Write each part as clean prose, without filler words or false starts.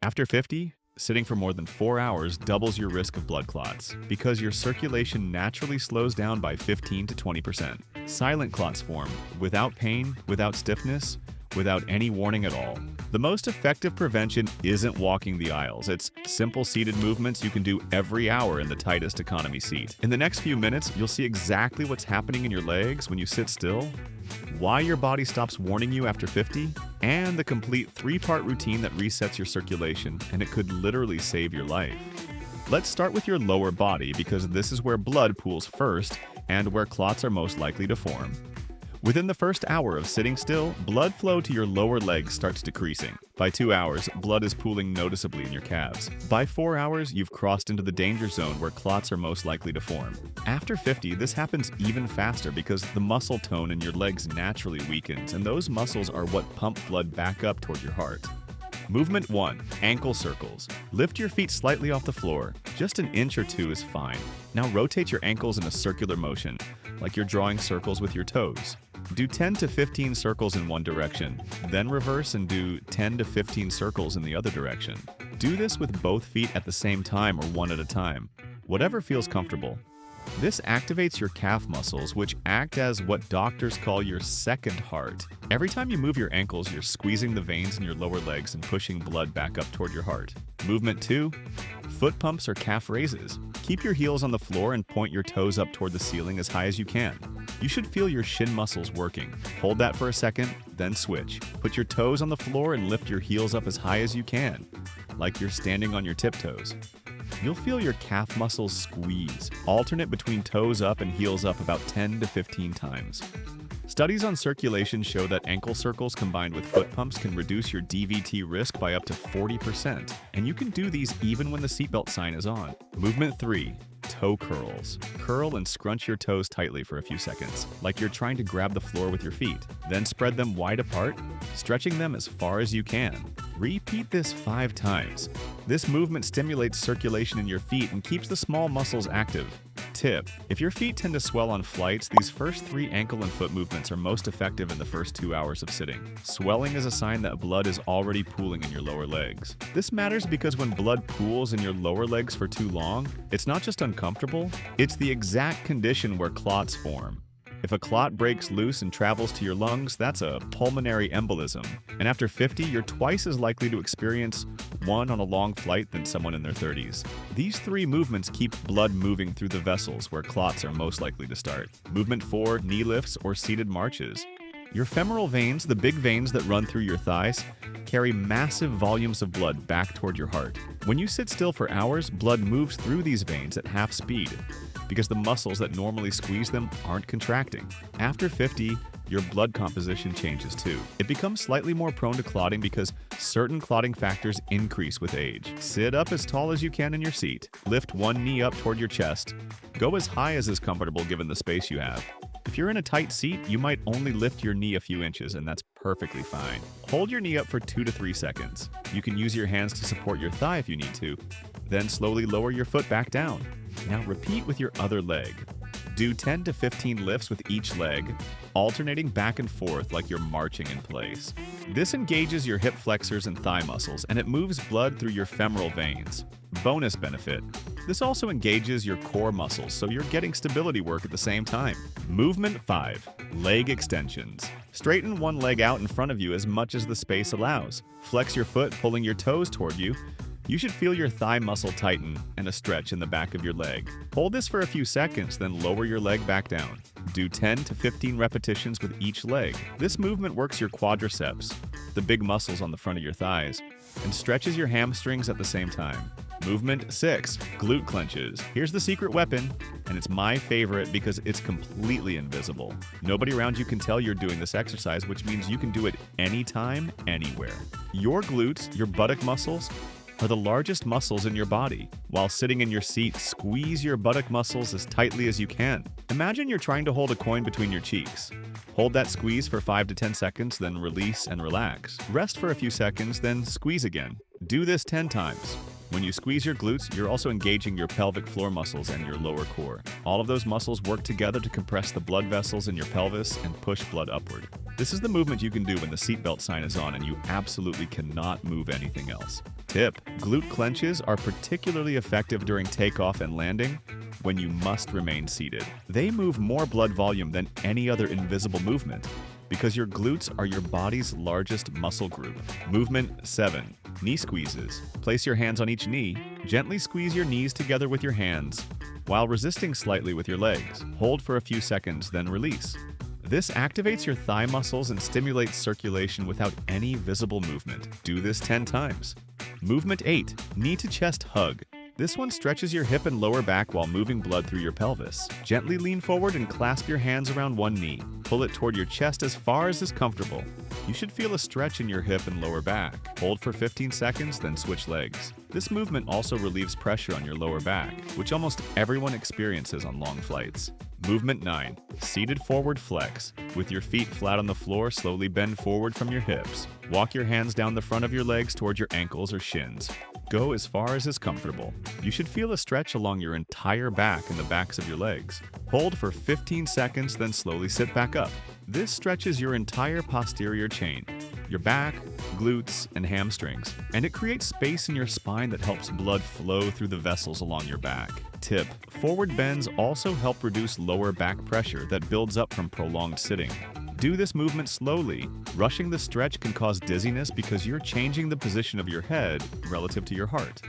After 50, sitting for more than 4 hours doubles your risk of blood clots because your circulation naturally slows down by 15 to 20%. Silent clots form without pain, without stiffness, without any warning at all. The most effective prevention isn't walking the aisles. It's simple seated movements you can do every hour in the tightest economy seat. In the next few minutes, you'll see exactly what's happening in your legs when you sit still, why your body stops warning you after 50, and the complete 3-part routine that resets your circulation, and it could literally save your life. Let's start with your lower body because this is where blood pools first and where clots are most likely to form. Within the first hour of sitting still, blood flow to your lower legs starts decreasing. By 2 hours, blood is pooling noticeably in your calves. By 4 hours, you've crossed into the danger zone where clots are most likely to form. After 50, this happens even faster because the muscle tone in your legs naturally weakens, and those muscles are what pump blood back up toward your heart. Movement 1. Ankle circles. Lift your feet slightly off the floor. Just an inch or two is fine. Now rotate your ankles in a circular motion, like you're drawing circles with your toes. Do 10 to 15 circles in one direction, then reverse and do 10 to 15 circles in the other direction. Do this with both feet at the same time or one at a time, whatever feels comfortable. This activates your calf muscles, which act as what doctors call your second heart. Every time you move your ankles, you're squeezing the veins in your lower legs and pushing blood back up toward your heart. Movement 2. Foot pumps or calf raises. Keep your heels on the floor and point your toes up toward the ceiling as high as you can. You should feel your shin muscles working. Hold that for a second, then switch. Put your toes on the floor and lift your heels up as high as you can, like you're standing on your tiptoes. You'll feel your calf muscles squeeze. Alternate between toes up and heels up about 10 to 15 times. Studies on circulation show that ankle circles combined with foot pumps can reduce your DVT risk by up to 40%, and you can do these even when the seatbelt sign is on. Movement 3. Toe curls. Curl and scrunch your toes tightly for a few seconds, like you're trying to grab the floor with your feet. Then spread them wide apart, stretching them as far as you can. Repeat this 5 times. This movement stimulates circulation in your feet and keeps the small muscles active. Tip: if your feet tend to swell on flights, these first 3 ankle and foot movements are most effective in the first 2 hours of sitting. Swelling is a sign that blood is already pooling in your lower legs. This matters because when blood pools in your lower legs for too long, it's not just uncomfortable, it's the exact condition where clots form. If a clot breaks loose and travels to your lungs, that's a pulmonary embolism. And after 50, you're twice as likely to experience one on a long flight than someone in their 30s. These 3 movements keep blood moving through the vessels where clots are most likely to start. Movement 4, knee lifts or seated marches. Your femoral veins, the big veins that run through your thighs, carry massive volumes of blood back toward your heart. When you sit still for hours, blood moves through these veins at half speed because the muscles that normally squeeze them aren't contracting. After 50, your blood composition changes too. It becomes slightly more prone to clotting because certain clotting factors increase with age. Sit up as tall as you can in your seat. Lift one knee up toward your chest. Go as high as is comfortable given the space you have. If you're in a tight seat, you might only lift your knee a few inches, and that's perfectly fine. Hold your knee up for 2 to 3 seconds. You can use your hands to support your thigh if you need to. Then slowly lower your foot back down. Now repeat with your other leg. Do 10 to 15 lifts with each leg, alternating back and forth like you're marching in place. This engages your hip flexors and thigh muscles, and it moves blood through your femoral veins. Bonus benefit: this also engages your core muscles, so you're getting stability work at the same time. Movement 5. Leg extensions. Straighten one leg out in front of you as much as the space allows. Flex your foot, pulling your toes toward you. You should feel your thigh muscle tighten and a stretch in the back of your leg. Hold this for a few seconds, then lower your leg back down. Do 10 to 15 repetitions with each leg. This movement works your quadriceps, the big muscles on the front of your thighs, and stretches your hamstrings at the same time. Movement 6. Glute clenches. Here's the secret weapon, and it's my favorite because it's completely invisible. Nobody around you can tell you're doing this exercise, which means you can do it anytime, anywhere. Your glutes, your buttock muscles, are the largest muscles in your body. While sitting in your seat, squeeze your buttock muscles as tightly as you can. Imagine you're trying to hold a coin between your cheeks. Hold that squeeze for 5 to 10 seconds, then release and relax. Rest for a few seconds, then squeeze again. Do this 10 times. When you squeeze your glutes, you're also engaging your pelvic floor muscles and your lower core. All of those muscles work together to compress the blood vessels in your pelvis and push blood upward. This is the movement you can do when the seatbelt sign is on and you absolutely cannot move anything else. Tip: glute clenches are particularly effective during takeoff and landing when you must remain seated. They move more blood volume than any other invisible movement because your glutes are your body's largest muscle group. Movement 7. Knee squeezes. Place your hands on each knee. Gently squeeze your knees together with your hands while resisting slightly with your legs. Hold for a few seconds, then release. This activates your thigh muscles and stimulates circulation without any visible movement. Do this 10 times. Movement 8. Knee to chest hug. This one stretches your hip and lower back while moving blood through your pelvis. Gently lean forward and clasp your hands around one knee. Pull it toward your chest as far as is comfortable. You should feel a stretch in your hip and lower back. Hold for 15 seconds, then switch legs. This movement also relieves pressure on your lower back, which almost everyone experiences on long flights. Movement 9. Seated forward flex. With your feet flat on the floor, slowly bend forward from your hips. Walk your hands down the front of your legs toward your ankles or shins. Go as far as is comfortable. You should feel a stretch along your entire back and the backs of your legs. Hold for 15 seconds, then slowly sit back up. This stretches your entire posterior chain, your back, glutes, and hamstrings, and it creates space in your spine that helps blood flow through the vessels along your back. Tip: forward bends also help reduce lower back pressure that builds up from prolonged sitting. Do this movement slowly. Rushing the stretch can cause dizziness because you're changing the position of your head relative to your heart.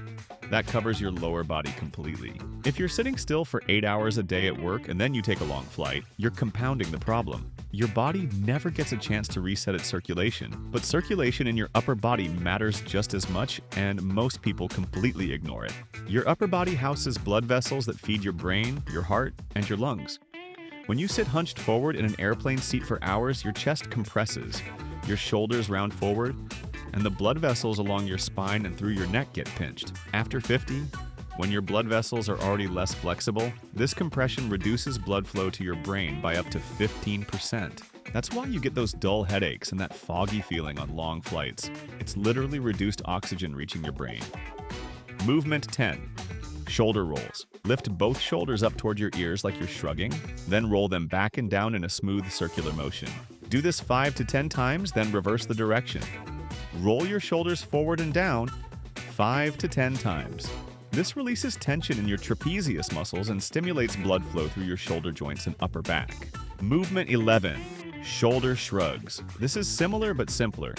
That covers your lower body completely. If you're sitting still for 8 hours a day at work and then you take a long flight, you're compounding the problem. Your body never gets a chance to reset its circulation, but circulation in your upper body matters just as much, and most people completely ignore it. Your upper body houses blood vessels that feed your brain, your heart, and your lungs. When you sit hunched forward in an airplane seat for hours, your chest compresses, your shoulders round forward, and the blood vessels along your spine and through your neck get pinched. After 50, when your blood vessels are already less flexible, this compression reduces blood flow to your brain by up to 15%. That's why you get those dull headaches and that foggy feeling on long flights. It's literally reduced oxygen reaching your brain. Movement 10. Shoulder rolls. Lift both shoulders up toward your ears like you're shrugging, then roll them back and down in a smooth circular motion. Do this 5 to 10 times, then reverse the direction. Roll your shoulders forward and down 5 to 10 times. This releases tension in your trapezius muscles and stimulates blood flow through your shoulder joints and upper back. Movement 11. Shoulder shrugs. This is similar but simpler.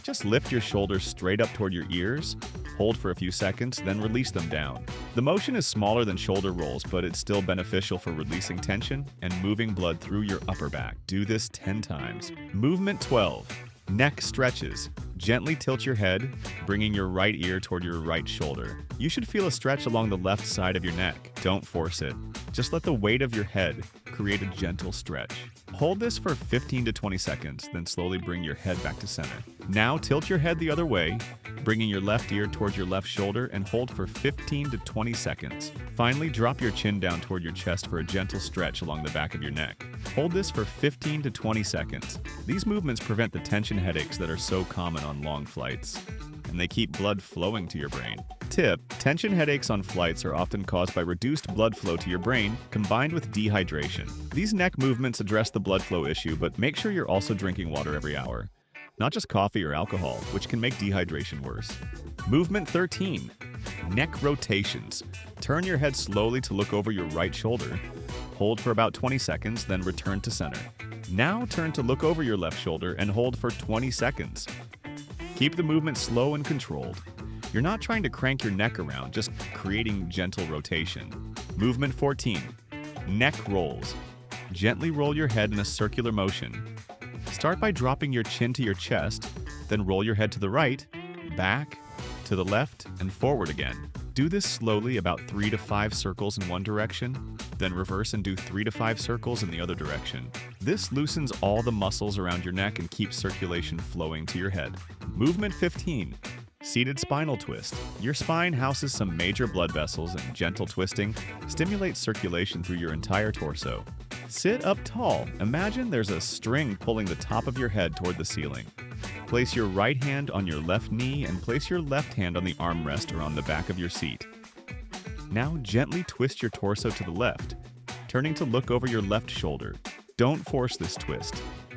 Just lift your shoulders straight up toward your ears, hold for a few seconds, then release them down. The motion is smaller than shoulder rolls, but it's still beneficial for releasing tension and moving blood through your upper back. Do this 10 times. Movement 12. Neck stretches. Gently tilt your head, bringing your right ear toward your right shoulder. You should feel a stretch along the left side of your neck. Don't force it. Just let the weight of your head create a gentle stretch. Hold this for 15 to 20 seconds, then slowly bring your head back to center. Now tilt your head the other way, bringing your left ear toward your left shoulder, and hold for 15 to 20 seconds. Finally, drop your chin down toward your chest for a gentle stretch along the back of your neck. Hold this for 15 to 20 seconds. These movements prevent the tension headaches that are so common on long flights, and they keep blood flowing to your brain. Tip: tension headaches on flights are often caused by reduced blood flow to your brain combined with dehydration. These neck movements address the blood flow issue, but make sure you're also drinking water every hour, not just coffee or alcohol, which can make dehydration worse. Movement 13. Neck rotations. Turn your head slowly to look over your right shoulder. Hold for about 20 seconds, then return to center. Now turn to look over your left shoulder and hold for 20 seconds. Keep the movement slow and controlled. You're not trying to crank your neck around, just creating gentle rotation. Movement 14. Neck rolls. Gently roll your head in a circular motion. Start by dropping your chin to your chest, then roll your head to the right, back, to the left, and forward again. Do this slowly, about 3 to 5 circles in one direction, then reverse and do 3 to 5 circles in the other direction. This loosens all the muscles around your neck and keeps circulation flowing to your head. Movement 15. Seated spinal twist. Your spine houses some major blood vessels, and gentle twisting stimulates circulation through your entire torso. Sit up tall. Imagine there's a string pulling the top of your head toward the ceiling. Place your right hand on your left knee and place your left hand on the armrest or on the back of your seat. Now gently twist your torso to the left, turning to look over your left shoulder. Don't force this twist.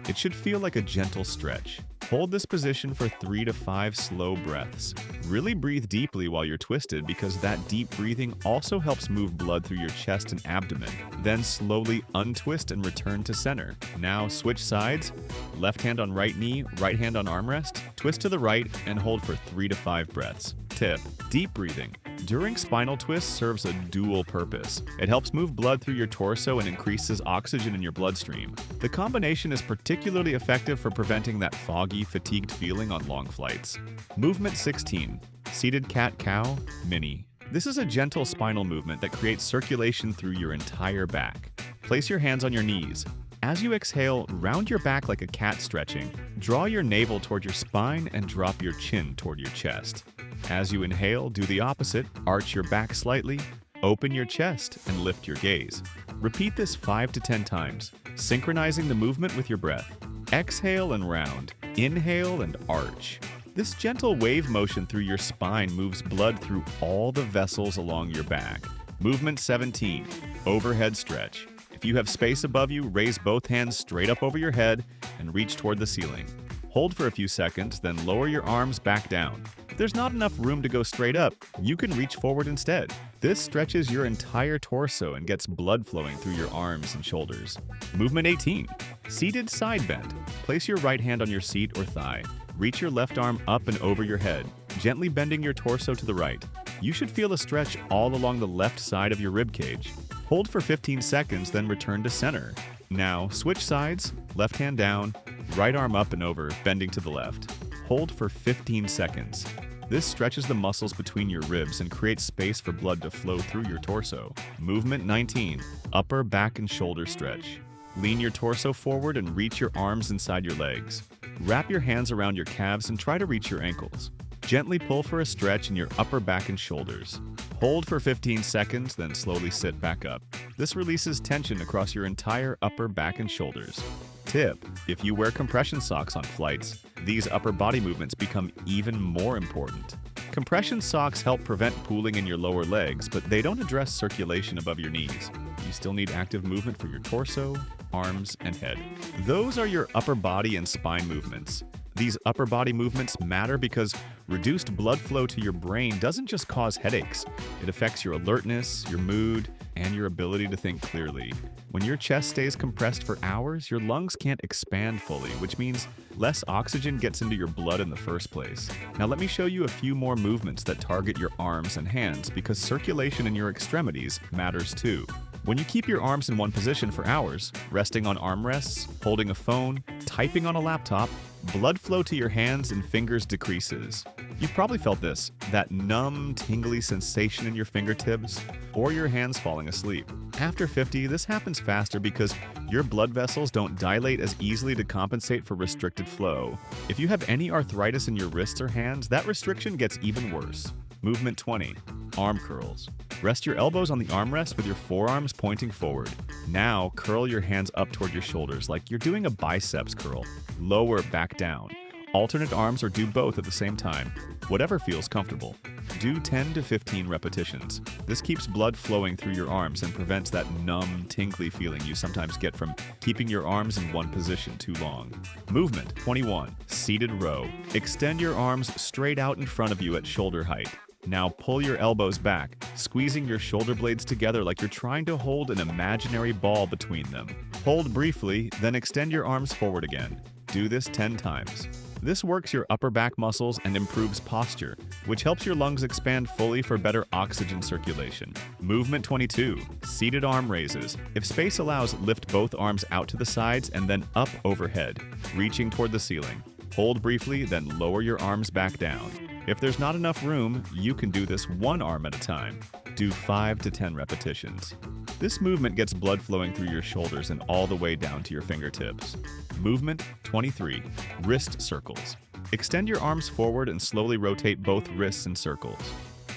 It should feel like a gentle stretch. Hold this position for 3 to 5 slow breaths. Really breathe deeply while you're twisted because that deep breathing also helps move blood through your chest and abdomen. Then slowly untwist and return to center. Now switch sides. Left hand on right knee, right hand on armrest. Twist to the right and hold for 3 to 5 breaths. Tip: deep breathing during spinal twists serves a dual purpose. It helps move blood through your torso and increases oxygen in your bloodstream. The combination is particularly effective for preventing that foggy, fatigued feeling on long flights. Movement 16. Seated cat-cow, mini. This is a gentle spinal movement that creates circulation through your entire back. Place your hands on your knees. As you exhale, round your back like a cat stretching. Draw your navel toward your spine and drop your chin toward your chest. As you inhale, do the opposite. Arch your back slightly, open your chest, and lift your gaze. Repeat this 5 to 10 times, synchronizing the movement with your breath. Exhale and round. Inhale and arch. This gentle wave motion through your spine moves blood through all the vessels along your back. Movement 17. Overhead stretch. If you have space above you, raise both hands straight up over your head and reach toward the ceiling. Hold for a few seconds, then lower your arms back down. If there's not enough room to go straight up, you can reach forward instead. This stretches your entire torso and gets blood flowing through your arms and shoulders. Movement 18. Seated side bend. Place your right hand on your seat or thigh. Reach your left arm up and over your head, gently bending your torso to the right. You should feel a stretch all along the left side of your rib cage. Hold for 15 seconds, then return to center. Now, switch sides, left hand down, right arm up and over, bending to the left. Hold for 15 seconds. This stretches the muscles between your ribs and creates space for blood to flow through your torso. Movement 19. Upper back and shoulder stretch. Lean your torso forward and reach your arms inside your legs. Wrap your hands around your calves and try to reach your ankles. Gently pull for a stretch in your upper back and shoulders. Hold for 15 seconds, then slowly sit back up. This releases tension across your entire upper back and shoulders. Tip: if you wear compression socks on flights, these upper body movements become even more important. Compression socks help prevent pooling in your lower legs, but they don't address circulation above your knees. You still need active movement for your torso, arms, and head. Those are your upper body and spine movements. These upper body movements matter because reduced blood flow to your brain doesn't just cause headaches. It affects your alertness, your mood, and your ability to think clearly. When your chest stays compressed for hours, your lungs can't expand fully, which means less oxygen gets into your blood in the first place. Now let me show you a few more movements that target your arms and hands because circulation in your extremities matters too. When you keep your arms in one position for hours, resting on armrests, holding a phone, typing on a laptop, blood flow to your hands and fingers decreases. You've probably felt this, that numb, tingly sensation in your fingertips or your hands falling asleep. After 50, this happens faster because your blood vessels don't dilate as easily to compensate for restricted flow. If you have any arthritis in your wrists or hands, that restriction gets even worse. Movement 20. Arm curls. Rest your elbows on the armrest with your forearms pointing forward. Now, curl your hands up toward your shoulders like you're doing a biceps curl. Lower back down. Alternate arms or do both at the same time. Whatever feels comfortable. Do 10 to 15 repetitions. This keeps blood flowing through your arms and prevents that numb, tingly feeling you sometimes get from keeping your arms in one position too long. Movement 21. Seated row. Extend your arms straight out in front of you at shoulder height. Now pull your elbows back, squeezing your shoulder blades together like you're trying to hold an imaginary ball between them. Hold briefly, then extend your arms forward again. Do this 10 times. This works your upper back muscles and improves posture, which helps your lungs expand fully for better oxygen circulation. Movement 22. Seated arm raises. If space allows, lift both arms out to the sides and then up overhead, reaching toward the ceiling. Hold briefly, then lower your arms back down. If there's not enough room, you can do this one arm at a time. Do 5 to 10 repetitions. This movement gets blood flowing through your shoulders and all the way down to your fingertips. Movement 23. Wrist circles. Extend your arms forward and slowly rotate both wrists in circles.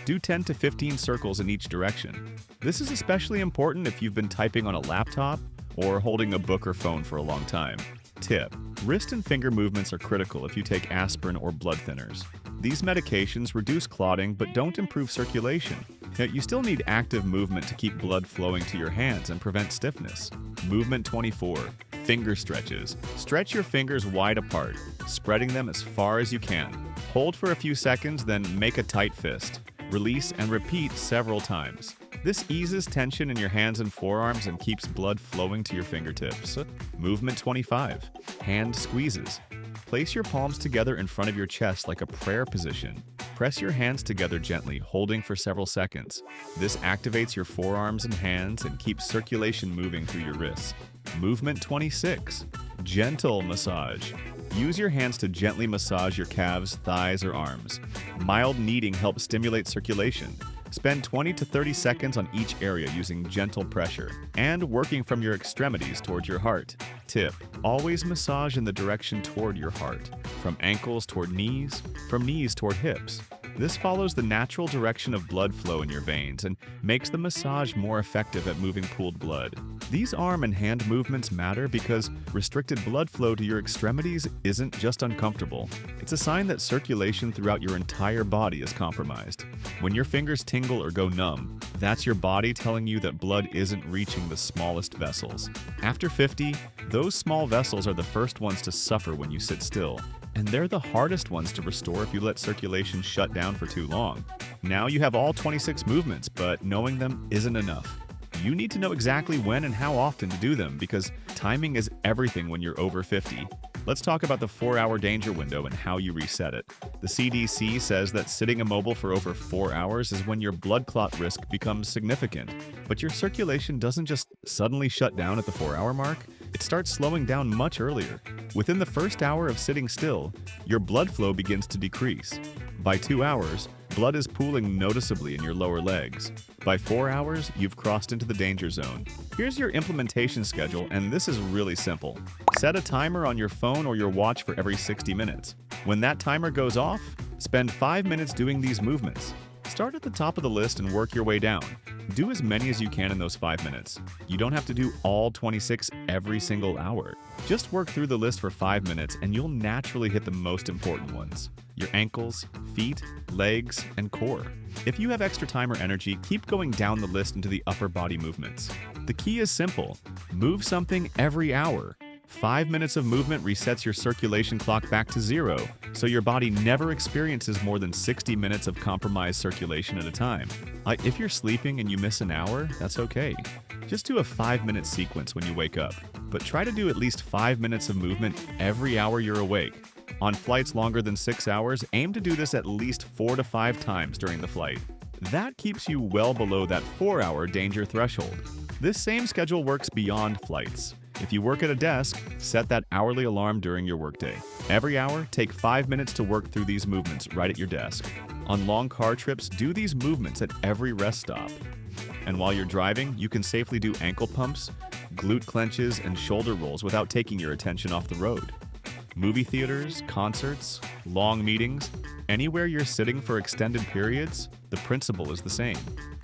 Do 10 to 15 circles in each direction. This is especially important if you've been typing on a laptop or holding a book or phone for a long time. Tip: Wrist and finger movements are critical if you take aspirin or blood thinners. These medications reduce clotting but don't improve circulation. Yet you still need active movement to keep blood flowing to your hands and prevent stiffness. Movement 24. Finger stretches. Stretch your fingers wide apart, spreading them as far as you can. Hold for a few seconds, then make a tight fist. Release and repeat several times. This eases tension in your hands and forearms and keeps blood flowing to your fingertips. Movement 25. Hand squeezes. Place your palms together in front of your chest like a prayer position. Press your hands together gently, holding for several seconds. This activates your forearms and hands and keeps circulation moving through your wrists. Movement 26. Gentle massage. Use your hands to gently massage your calves, thighs, or arms. Mild kneading helps stimulate circulation. Spend 20 to 30 seconds on each area using gentle pressure and working from your extremities towards your heart. Tip: always massage in the direction toward your heart, from ankles toward knees, from knees toward hips. This follows the natural direction of blood flow in your veins and makes the massage more effective at moving pooled blood. These arm and hand movements matter because restricted blood flow to your extremities isn't just uncomfortable. It's a sign that circulation throughout your entire body is compromised. When your fingers tingle or go numb, that's your body telling you that blood isn't reaching the smallest vessels. After 50, those small vessels are the first ones to suffer when you sit still. And they're the hardest ones to restore if you let circulation shut down for too long. Now you have all 26 movements, but knowing them isn't enough. You need to know exactly when and how often to do them because timing is everything when you're over 50. Let's talk about the 4-hour danger window and how you reset it. The CDC says that sitting immobile for over 4 hours is when your blood clot risk becomes significant. But your circulation doesn't just suddenly shut down at the 4-hour mark. It starts slowing down much earlier. Within the first hour of sitting still, your blood flow begins to decrease. By 2 hours, blood is pooling noticeably in your lower legs. By 4 hours, you've crossed into the danger zone. Here's your implementation schedule, and this is really simple. Set a timer on your phone or your watch for every 60 minutes. When that timer goes off, spend 5 minutes doing these movements. Start at the top of the list and work your way down. Do as many as you can in those 5 minutes. You don't have to do all 26 every single hour. Just work through the list for 5 minutes and you'll naturally hit the most important ones: your ankles, feet, legs, and core. If you have extra time or energy, keep going down the list into the upper body movements. The key is simple: move something every hour. 5 minutes of movement resets your circulation clock back to 0, so your body never experiences more than 60 minutes of compromised circulation at a time. If you're sleeping and you miss an hour, that's okay. Just do a 5-minute sequence when you wake up, but try to do at least 5 minutes of movement every hour you're awake. On flights longer than 6 hours, aim to do this at least 4 to 5 times during the flight. That keeps you well below that 4-hour danger threshold. This same schedule works beyond flights. If you work at a desk, set that hourly alarm during your workday. Every hour, take 5 minutes to work through these movements right at your desk. On long car trips, do these movements at every rest stop. And while you're driving, you can safely do ankle pumps, glute clenches, and shoulder rolls without taking your attention off the road. Movie theaters, concerts, long meetings, anywhere you're sitting for extended periods, the principle is the same.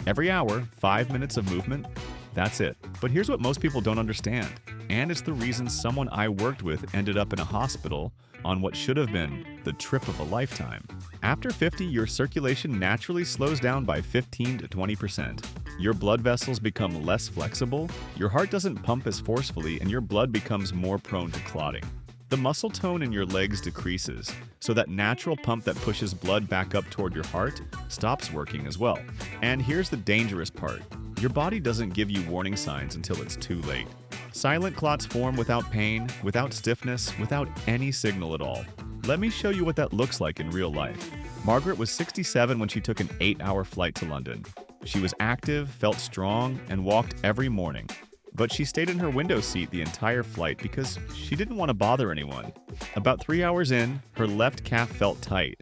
Every hour, 5 minutes of movement, that's it. But here's what most people don't understand, and it's the reason someone I worked with ended up in a hospital on what should have been the trip of a lifetime. After 50, your circulation naturally slows down by 15 to 20%. Your blood vessels become less flexible, your heart doesn't pump as forcefully, and your blood becomes more prone to clotting. The muscle tone in your legs decreases, so that natural pump that pushes blood back up toward your heart stops working as well. And here's the dangerous part: your body doesn't give you warning signs until it's too late. Silent clots form without pain, without stiffness, without any signal at all. Let me show you what that looks like in real life. Margaret was 67 when she took an 8-hour flight to London. She was active, felt strong, and walked every morning. But she stayed in her window seat the entire flight because she didn't want to bother anyone. About 3 hours in, her left calf felt tight.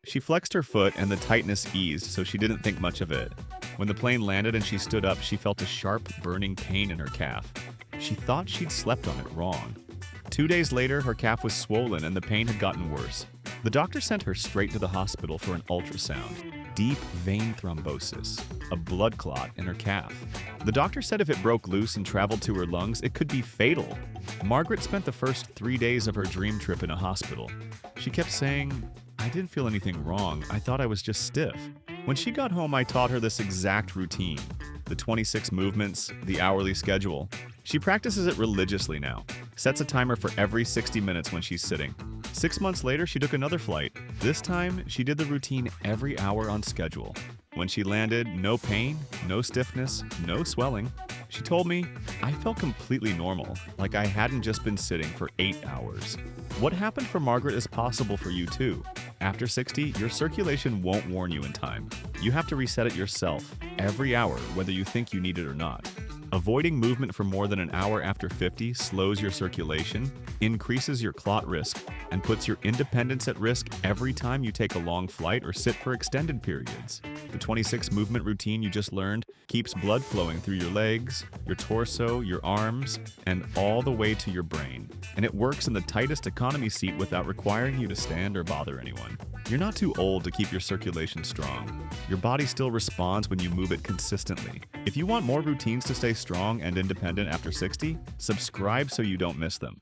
She flexed her foot and the tightness eased, so she didn't think much of it. When the plane landed and she stood up, she felt a sharp, burning pain in her calf. She thought she'd slept on it wrong. 2 days later, her calf was swollen and the pain had gotten worse. The doctor sent her straight to the hospital for an ultrasound. deep vein thrombosis, a blood clot in her calf. The doctor said if it broke loose and traveled to her lungs, it could be fatal. Margaret spent the first 3 days of her dream trip in a hospital. She kept saying, "I didn't feel anything wrong. I thought I was just stiff." When she got home, I taught her this exact routine, the 26 movements, the hourly schedule. She practices it religiously now, sets a timer for every 60 minutes when she's sitting. 6 months later, she took another flight. This time, she did the routine every hour on schedule. When she landed, no pain, no stiffness, no swelling. She told me, "I felt completely normal, like I hadn't just been sitting for 8 hours." What happened for Margaret is possible for you too. After 60, your circulation won't warn you in time. You have to reset it yourself, every hour, whether you think you need it or not. Avoiding movement for more than an hour after 50 slows your circulation, increases your clot risk, and puts your independence at risk every time you take a long flight or sit for extended periods. The 26 movement routine you just learned keeps blood flowing through your legs, your torso, your arms, and all the way to your brain. And it works in the tightest economy seat without requiring you to stand or bother anyone. You're not too old to keep your circulation strong. Your body still responds when you move it consistently. If you want more routines to stay strong and independent after 60, subscribe so you don't miss them.